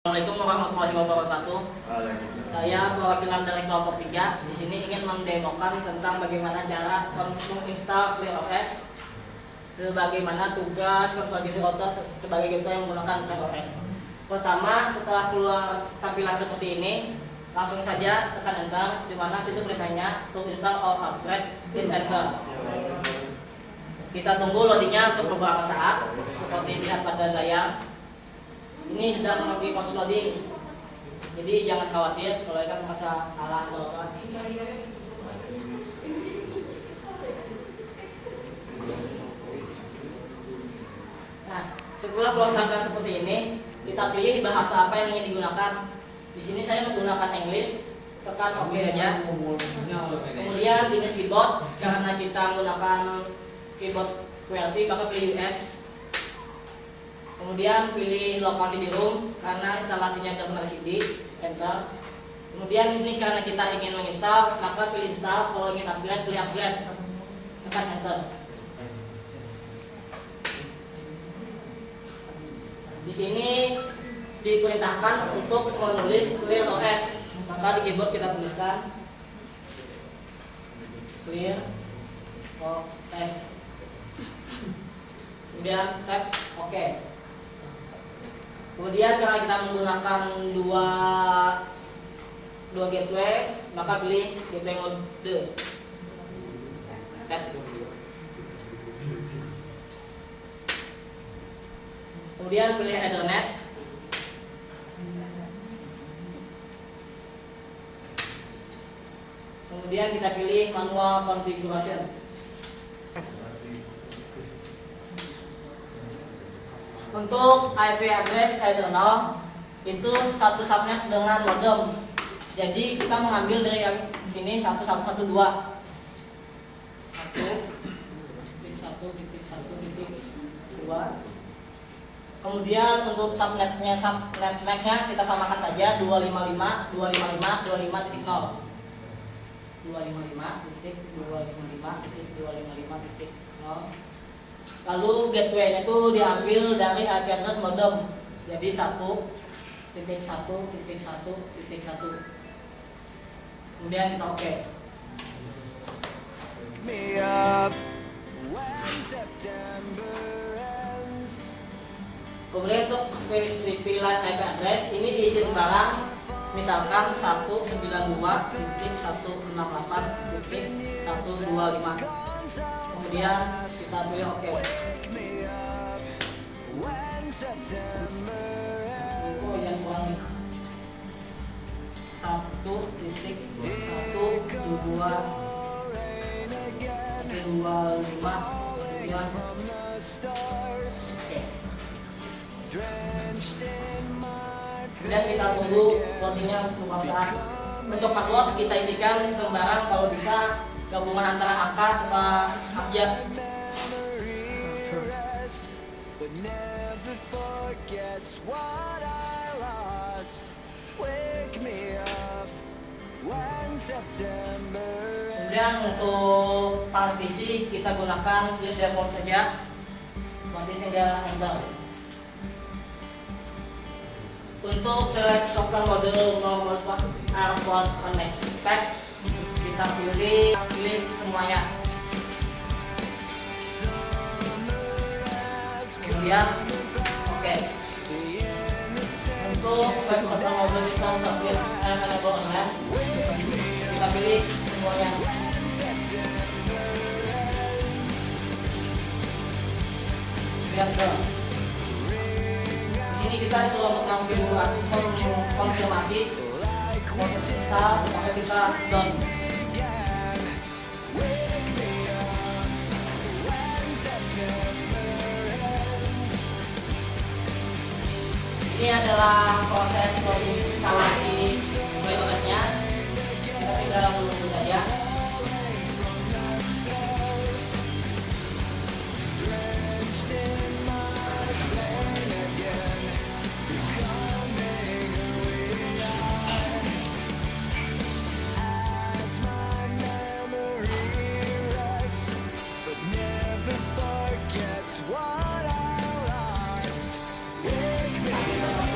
Assalamualaikum warahmatullahi wabarakatuh. Saya perwakilan dari kelompok 3 di sini ingin mendemokan tentang bagaimana cara menginstal ClearOS, sebagaimana tugas konfigurasi router sebagai kita yang menggunakan ClearOS. Pertama, setelah keluar tampilan seperti ini, langsung saja tekan enter, di mana situ perintahnya to install or upgrade, hit enter. Kita tunggu loadingnya untuk beberapa saat, seperti dilihat pada layar. Ini sedang mengalami proses loading, jadi jangan khawatir kalau ikan merasa salah atau apa. Nah, setelah keluar tampilan seperti ini, kita pilih bahasa apa yang ingin digunakan. Di sini saya menggunakan English, tekan OK saja. Kemudian jenis keyboard, karena kita menggunakan keyboard QWERTY maka pilih US. Kemudian pilih local CD-ROM karena instalasinya berdasarkan CD, enter. Kemudian di sini karena kita ingin menginstal, maka pilih install. Kalau ingin upgrade, pilih upgrade, tekan enter. Di sini diperintahkan untuk menulis ClearOS, maka di keyboard kita tuliskan ClearOS. Kemudian tap OK. Kemudian karena kita menggunakan dua gateway, maka pilih gateway mode. Kemudian pilih Ethernet. Kemudian kita pilih manual configuration. Untuk IP address Ethernet itu satu subnet dengan modem. Jadi kita mengambil dari sini 1112. 1.1.1.2. Kemudian untuk subnet nextnya kita samakan saja 255.255.25.0. 255.255.255.0. Lalu gateway itu diambil dari IP address modem. Jadi 1.1.1.1. Kemudian kita OK. Kemudian untuk spesifikan IP address ini diisi sembarang. Misalkan 192.168.125. Kemudian kita pilih OK. Oh, yang kurang 1.1.2.25. Kemudian kita tunggu loadingnya beberapa saat. Untuk password kita isikan sembarang, kalau bisa gabungan antara angka sama abjad. Kemudian untuk partisi kita gunakan use default saja. Nanti tinggal enter. Untuk select software model nomor AirPod Connect Patch, kita pilih list semuanya. Kemudian OK. Untuk select software model system service enable online, kita pilih semuanya. Lihat ke di sini kita disuruh untuk konfirmasi proses install, maka kita done. Ini adalah proses loading instalasi ClearOS-nya. Kita tinggal menunggu saja. What I lost, wake me up.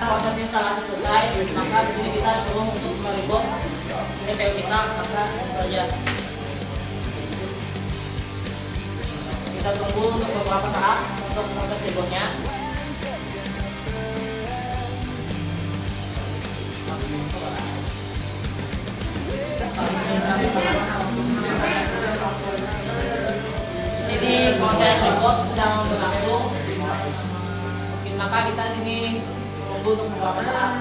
Proses instalasi selesai, maka di sini kita disuruh untuk meribut. Ini PU kita, maka saja kita tunggu untuk beberapa saat untuk proses ributnya. Di sini proses ribut sedang berlangsung. Maka kita sini tunggu untuk beberapa saat.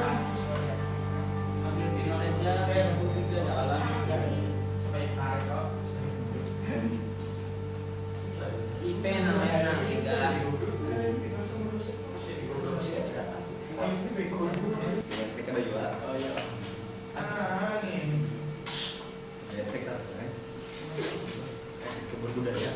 IP namanya budaya.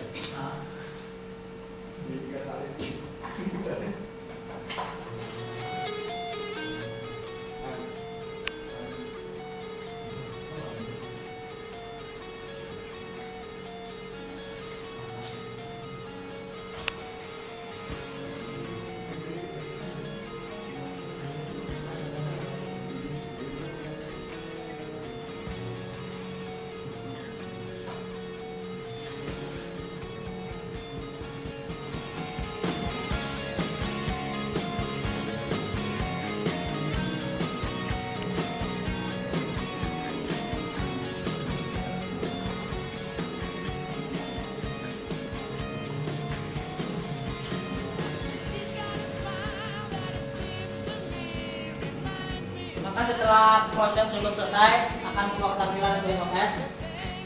Maka setelah proses ribut selesai, akan keluar tampilan BMS.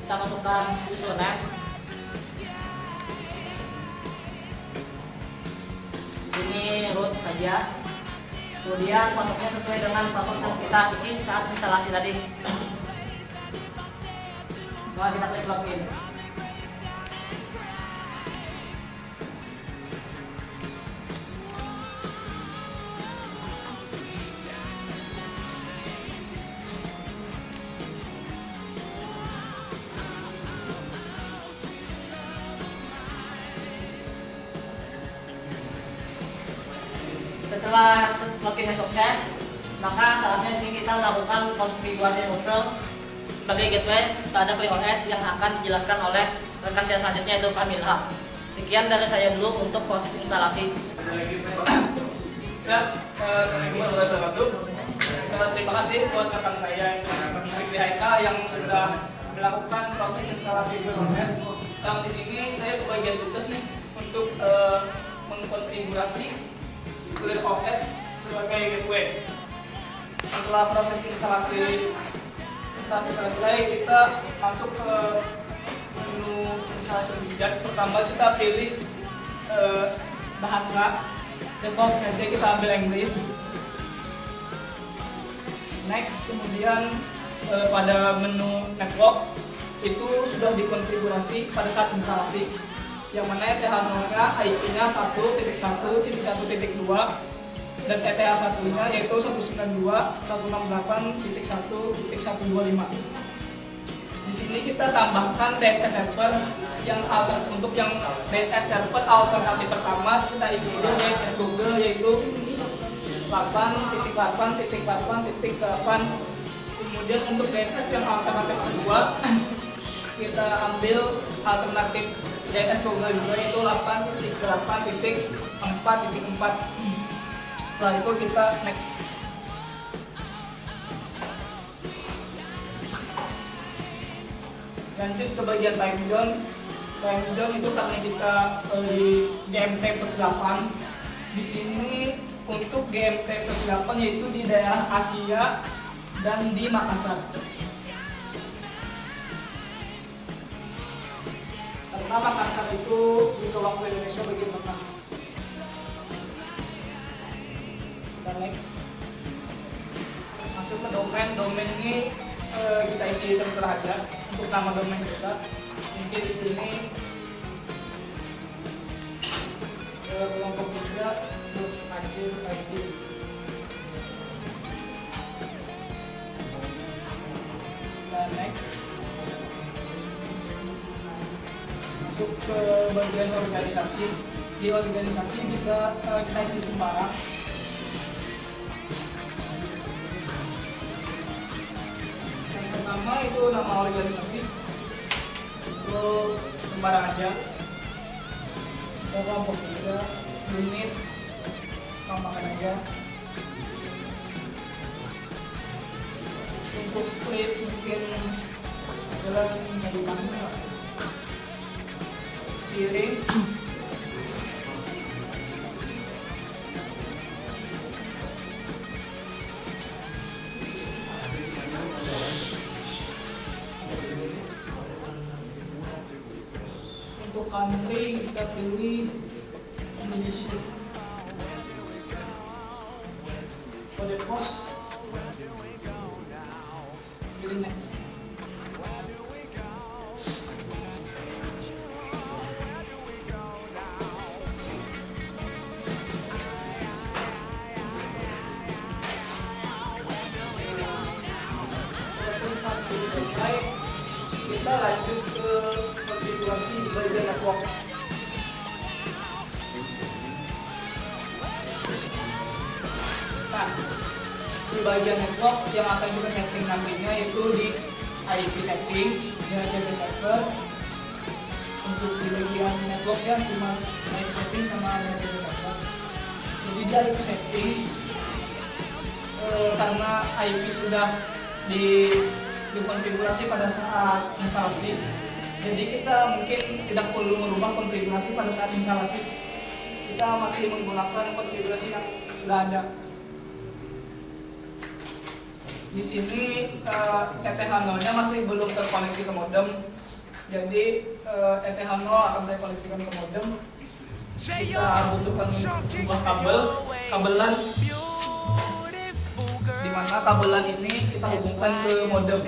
Kita masukkan username. Di sini root saja. Kemudian passwordnya sesuai dengan password yang kita isi saat instalasi tadi. Nah, kita klik login. Setelah loginnya sukses, maka saatnya sini kita melakukan konfigurasi router sebagai gateway pada ClearOS yang akan dijelaskan oleh rekan saya selanjutnya, yaitu Pak Milham. Sekian dari saya dulu untuk proses instalasi. Ya, Assalamualaikum warahmatullahi wabarakatuh. Terima kasih buat rekan saya Fikri Haika yang sudah melakukan proses instalasi ClearOS. Di sini saya kebagian tugas nih untuk mengkonfigurasi ClearOS sebagai gateway. Setelah proses instalasi selesai, kita masuk ke menu instalasi bidang. Pertama kita pilih bahasa default, nanti kita ambil English. Next, kemudian pada menu network itu sudah dikonfigurasi pada saat instalasi, yang mana ETH0-nya IP-nya 1.1.1.2 dan ETH1-nya yaitu 192.168.1.125. Di sini kita tambahkan DNS server yang untuk yang DNS server alternatif pertama kita isi DNS Google yaitu 8.8.8.8. Kemudian untuk DNS yang alternatif kedua kita ambil alternatif DNS Google juga yaitu 8.8.4.4. Setelah itu kita next. Lanjut ke bagian time zone. Time zone itu karena kita di GMT plus 8. Di sini untuk GMT plus 8 yaitu di daerah Asia dan di Makassar. Karena Makassar itu di waktu Indonesia bagian tengah. Kita next. Masuk ke domain. Domain ini kita isi terserah aja untuk nama domain kita. Mungkin di sini kelompok 3 untuk akhir IT. Nah, next masuk ke bagian organisasi. Di organisasi bisa kita isi sembarang. Yang pertama itu nama organisasi, itu sembarang aja. Bisa kelompok 3, unit, tambahkan aja. Untuk split mungkin adalah menjadi mana siring. Untuk country kita pilih Indonesia. Kode pos pilih next. Proses pasti selesai, kita lanjut ke konfigurasi di bagian network. Nah, di bagian network yang akan kita setting nantinya itu di IP setting, di HCP server. Untuk di bagian network ya cuma IP setting sama HCP server. Jadi di IP setting karena IP sudah dikonfigurasi pada saat instalasi, jadi kita mungkin tidak perlu merubah konfigurasi pada saat instalasi. Kita masih menggunakan konfigurasi yang sudah ada. Di sini ETH0-nya masih belum terkoneksi ke modem. Jadi ETH0 akan saya koneksikan ke modem. Kita butuhkan sebuah kabelan di mana kabelan ini kita hubungkan ke modem.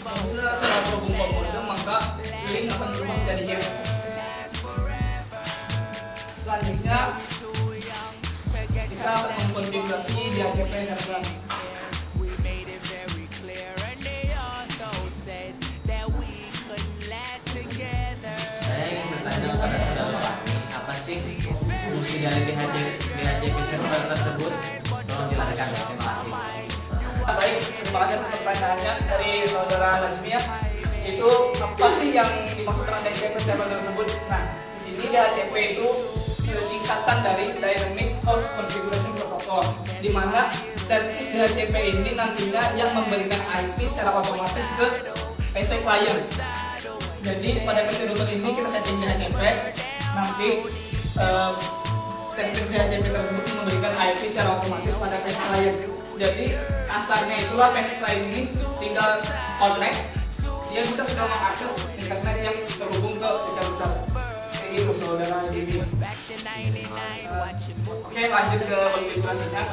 Apabila telah terhubung ke modem, maka link akan berubah menjadi yes. Selanjutnya kita akan mengkonfigurasi di HCP server. Saya ingin bertanya kepada saudara kami, apa sih fungsi dari DHCP server tersebut? Tolong jelaskan, terima kasih. Baik, terima kasih atas pertanyaannya dari saudara Najmia. Itu apa sih yang dimaksudkan dengan DHCP server tersebut? Nah, di sini DHCP itu singkatan dari Dynamic Host Configuration Protocol, di mana service DHCP ini nantinya yang memberikan IP secara otomatis ke PC client. Jadi pada PC router ini kita setting DHCP, nanti service DHCP tersebut memberikan IP secara otomatis pada PC client. Jadi kasarnya itulah PC client ini tinggal connect, dia bisa sudah mengakses internet yang terhubung ke PC router. Kayak gitu saudara Didi. Oke, lanjut ke konfigurasinya.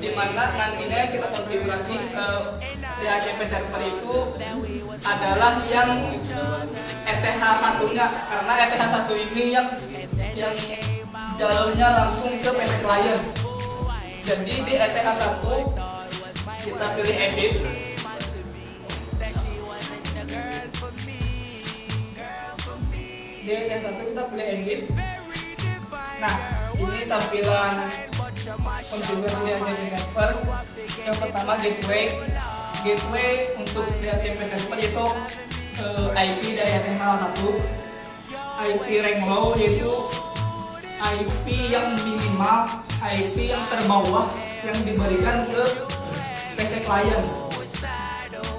Di mana nantinya kita konfigurasi DHCP server itu adalah yang ETH1-nya, karena ETH1 ini yang jalurnya langsung ke PC client. Jadi di ETH1 kita pilih edit. Di ETH1 kita pilih edit. Nah, ini tampilan konfigurasi DHCP server. Yang pertama gateway untuk DHCP server yaitu IP dari ETH1, IP rank low yaitu IP yang minimal, IP yang terbawah yang diberikan ke PC client.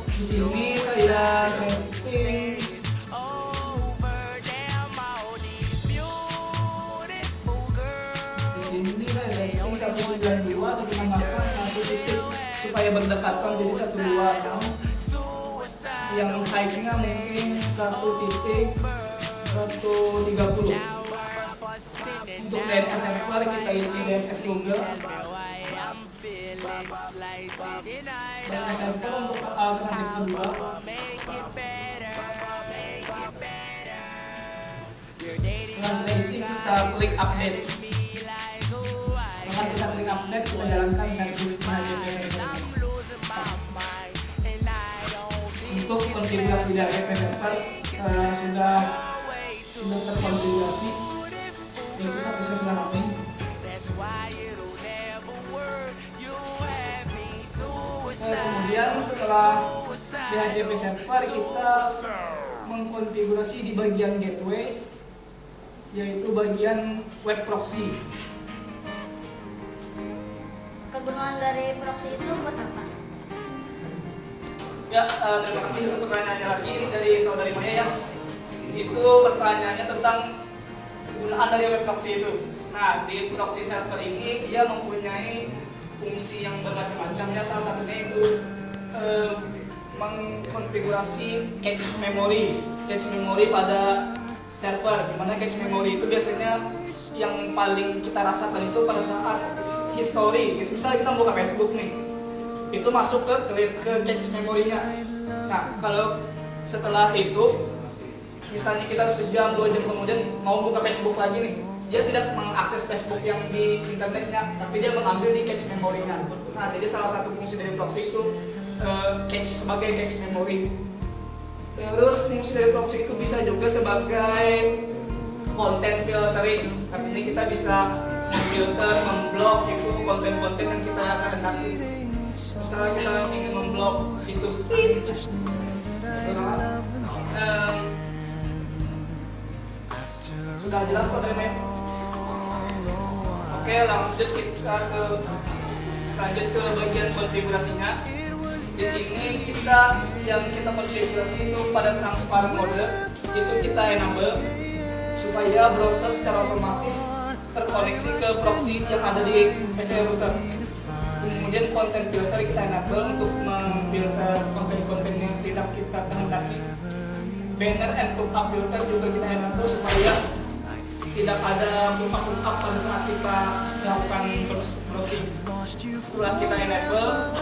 Di sini saya setting 192 ditambahkan 1 titik supaya berdekatan jadi 126. Yang height-nya mungkin 1 titik 130. Untuk DNS server kita isi DNS Google. DNS server untuk alternatif kedua. Setelah kita isi, kita klik update. Setelah kita klik update, kita jalankan servis HTTP. Untuk konfigurasi dari IP server sudah terkonfigurasi, yaitu servisnya sudah running. Kemudian setelah DHCP server, kita mengkonfigurasi di bagian gateway, yaitu bagian web proxy. Kegunaan dari proxy itu buat apa? Ya, terima kasih untuk pertanyaannya lagi. Ini dari saudari Maya ya. Itu pertanyaannya tentang kegunaan dari web proxy itu. Nah, di proxy server ini dia mempunyai fungsi yang bermacam-macam ya. Salah satunya itu mengkonfigurasi cache memory pada server. Dimana cache memory itu biasanya yang paling kita rasakan itu pada saat history. Misalnya kita buka Facebook nih, itu masuk ke cache memorinya. Nah, kalau setelah itu misalnya kita sejam 2 jam kemudian mau buka Facebook lagi nih, dia tidak mengakses Facebook yang di internetnya, tapi dia mengambil di cache memorinya. Nah, jadi salah satu fungsi dari proxy itu cache sebagai cache memory. Terus fungsi dari proxy itu bisa juga sebagai content filtering. Artinya kita bisa memfilter, memblok itu konten-konten yang kita kehendaki. Misalnya kita ingin memblok situs tit, sudah jelas saudara. Oke, lanjut ke bagian konfigurasinya. Di sini yang kita konfigurasi itu pada transparent mode itu kita enable supaya browser secara otomatis terkoneksi ke proxy yang ada di PC router. Kemudian konten filter kita enable untuk memfilter konten-konten yang tidak kita kehendaki. Banner and pop-up filter juga kita enable supaya tidak ada pop-up pada saat kita melakukan browsing. Setelah kita enable,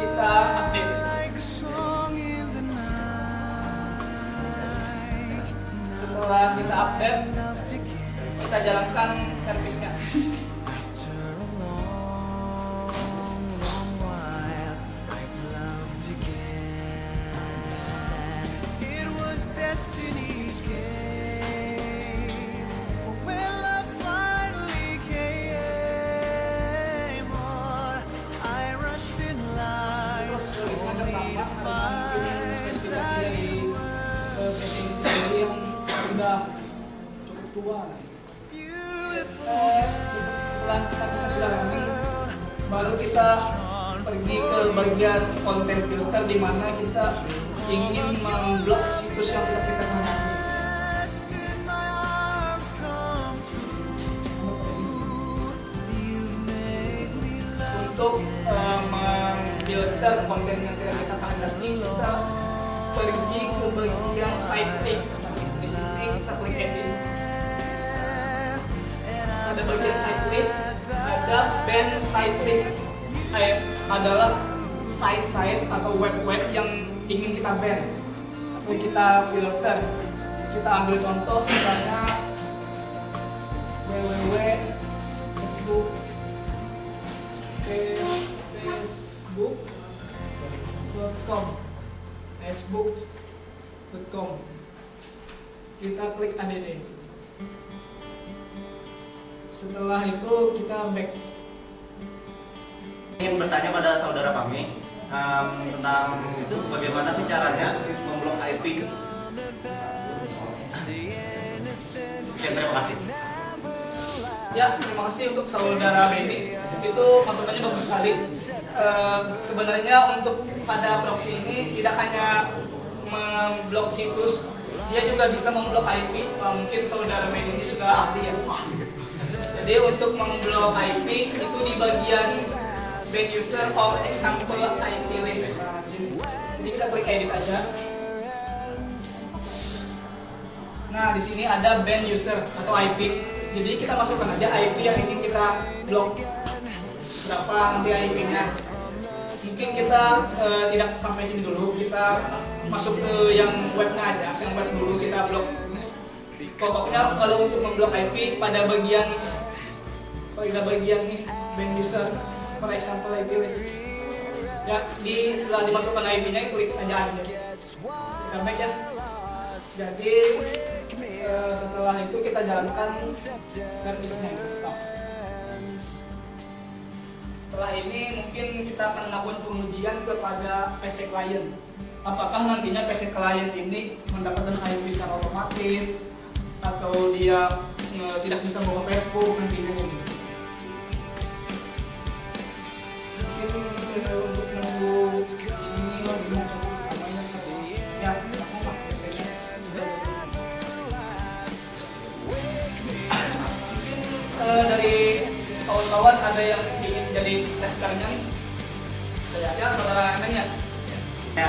kita update. Setelah kita update, kita jalankan servisnya. Spesifikasi dari PC ini sendiri yang sudah cukup tua. Setelah servisnya sudah running, baru kita pergi ke bagian konten filter di mana kita ingin memblok situs yang tidak kita kehendaki. Untuk memfilter konten yang tidak kita kehendaki, kita pergi ke bagian site list. Di sini kita klik edit. Ada bagian site list, ada ban site list. Adalah site-site atau web-web yang ingin kita ban atau kita filter. Kita ambil contoh misalnya facebook.com. Kita klik add. Setelah itu kita back. Ingin bertanya pada saudara kami tentang bagaimana sih caranya memblok IP. Sekian, terima kasih. Ya, terima kasih untuk saudara Benny. Itu masukannya bagus sekali. Sebenarnya untuk pada proxy ini tidak hanya memblok situs, dia juga bisa memblok IP. Mungkin saudara Benny ini sudah ahli ya. Jadi untuk memblok IP itu di bagian band user or example IP list. Jadi kita klik edit aja. Nah, di sini ada band user atau IP. Jadi kita masukkan aja IP yang ingin kita blok. Berapa nanti IP-nya. Mungkin kita tidak sampai sini dulu. Kita masuk ke yang webnya aja. Yang web dulu kita blok. Pokoknya kalau untuk memblok IP pada bagian ini band user for example IP list. Ya, setelah dimasukkan IP-nya klik aja. Kita back ya. Jadi setelah itu kita jalankan servisnya stop. Setelah ini mungkin kita akan melakukan pengujian kepada PC client. Apakah nantinya PC client ini mendapatkan IP secara otomatis atau dia tidak bisa bawa Facebook nantinya ini. Mungkin untuk menunggu ini namanya ya PC-nya sudah dari kawan-kawan ada yang ingin jadi testernya nih? Ya, saudara Emen ya? Ya.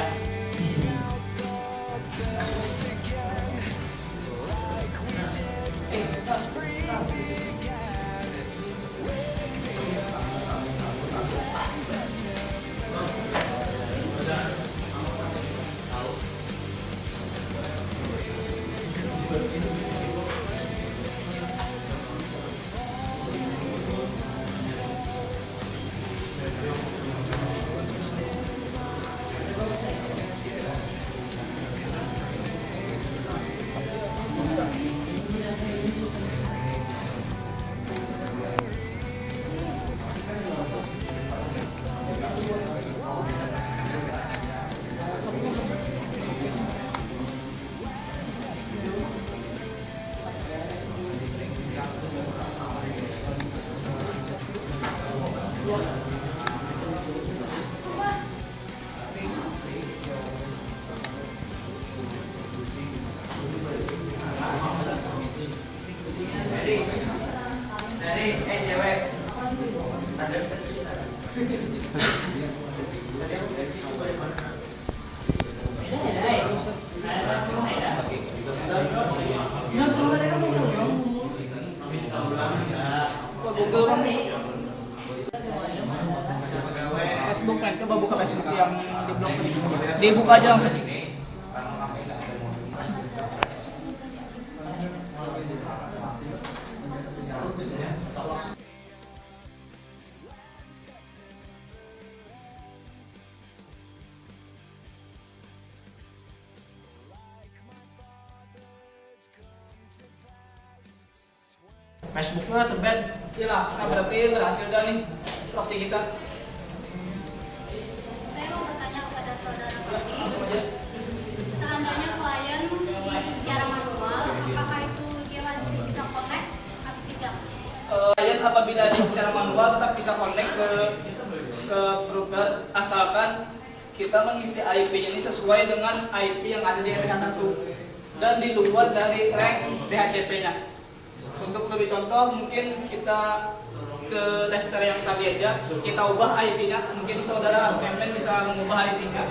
Google kan Facebook kan, coba buka Facebook yang di blog tadi. Dibuka aja langsung. Facebooknya terbed. Iya, nah berarti berhasil dah nih proxy kita. Saya mau bertanya kepada saudara Langsung Rodi. aja. Seandainya klien diisi secara manual, apakah itu dia masih bisa connect atau tidak? Klien apabila di secara manual tetap bisa connect ke router asalkan kita mengisi IP-nya ini sesuai dengan IP yang ada di RK1 dan di luar dari rank DHCP-nya. Untuk lebih contoh mungkin kita ke tester yang tadi aja kita ubah IP-nya. Mungkin saudara Emen bisa mengubah IP-nya.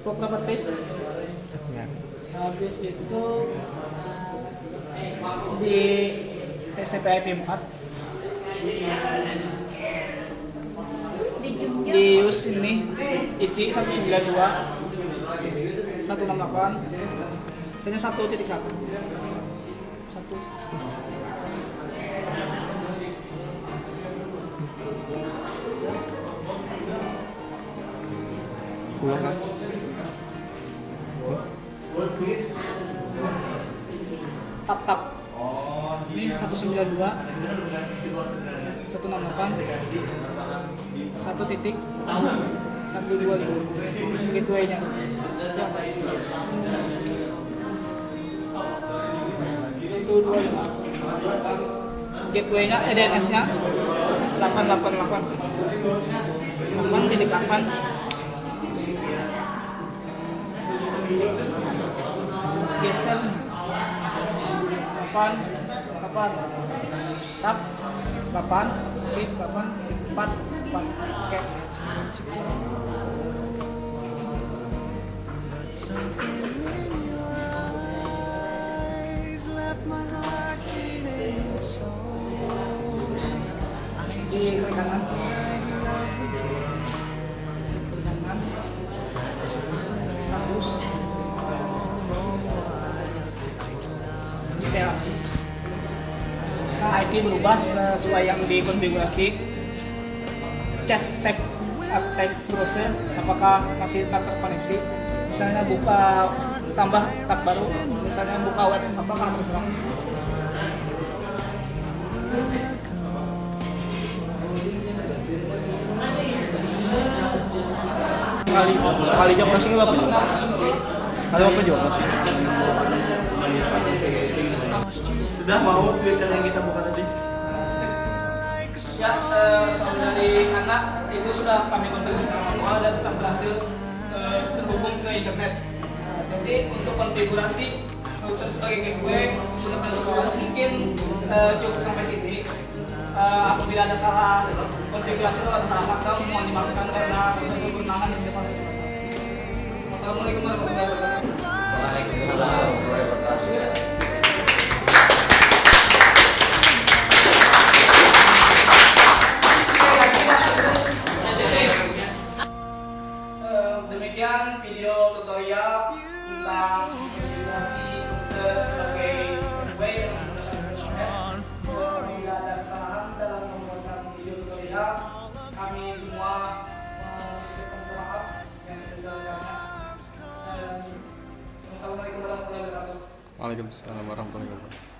Beberapa paste. Habis itu di TCP IP 4 di use ini isi 192 168 misalnya 1.1 tap ini 192 168 1.125 gateway-nya. Gateway-nya DNS-nya 888 geser 8 tap 8 tip 8 4 oke. Di klik kanan status detail. Nah, IP berubah sesuai yang dikonfigurasi. Text browser apakah masih tak terkoneksi, misalnya buka tambah tab baru, misalnya buka web apakah terserah. Sekali jawab masih nggak apa? Kalau apa jawab masih? Sudah mau Twitter yang kita buka tadi? Ya, soal dari anak itu sudah kami konfigurasi manual dan tetap berhasil terhubung ke internet. Jadi untuk konfigurasi router sebagai gateway untuk proses mungkin cukup sampai sini. Apabila ada salah konfigurasi atau ada salah kata mohon dimaafkan karena kesempurnaan yang kita pasang. Assalamualaikum warahmatullahi wabarakatuh. Waalaikumsalam warahmatullahi wabarakatuh. Demikian video tutorial tentang konfigurasi router sebagai gateway dengan OS. Apabila ada kesalahan dalam membuat video tutorial, kami semua mengucapkan maaf yang sebesar-besarnya. Assalamualaikum warahmatullahi wabarakatuh. Waalaikumsalam warahmatullahi wabarakatuh.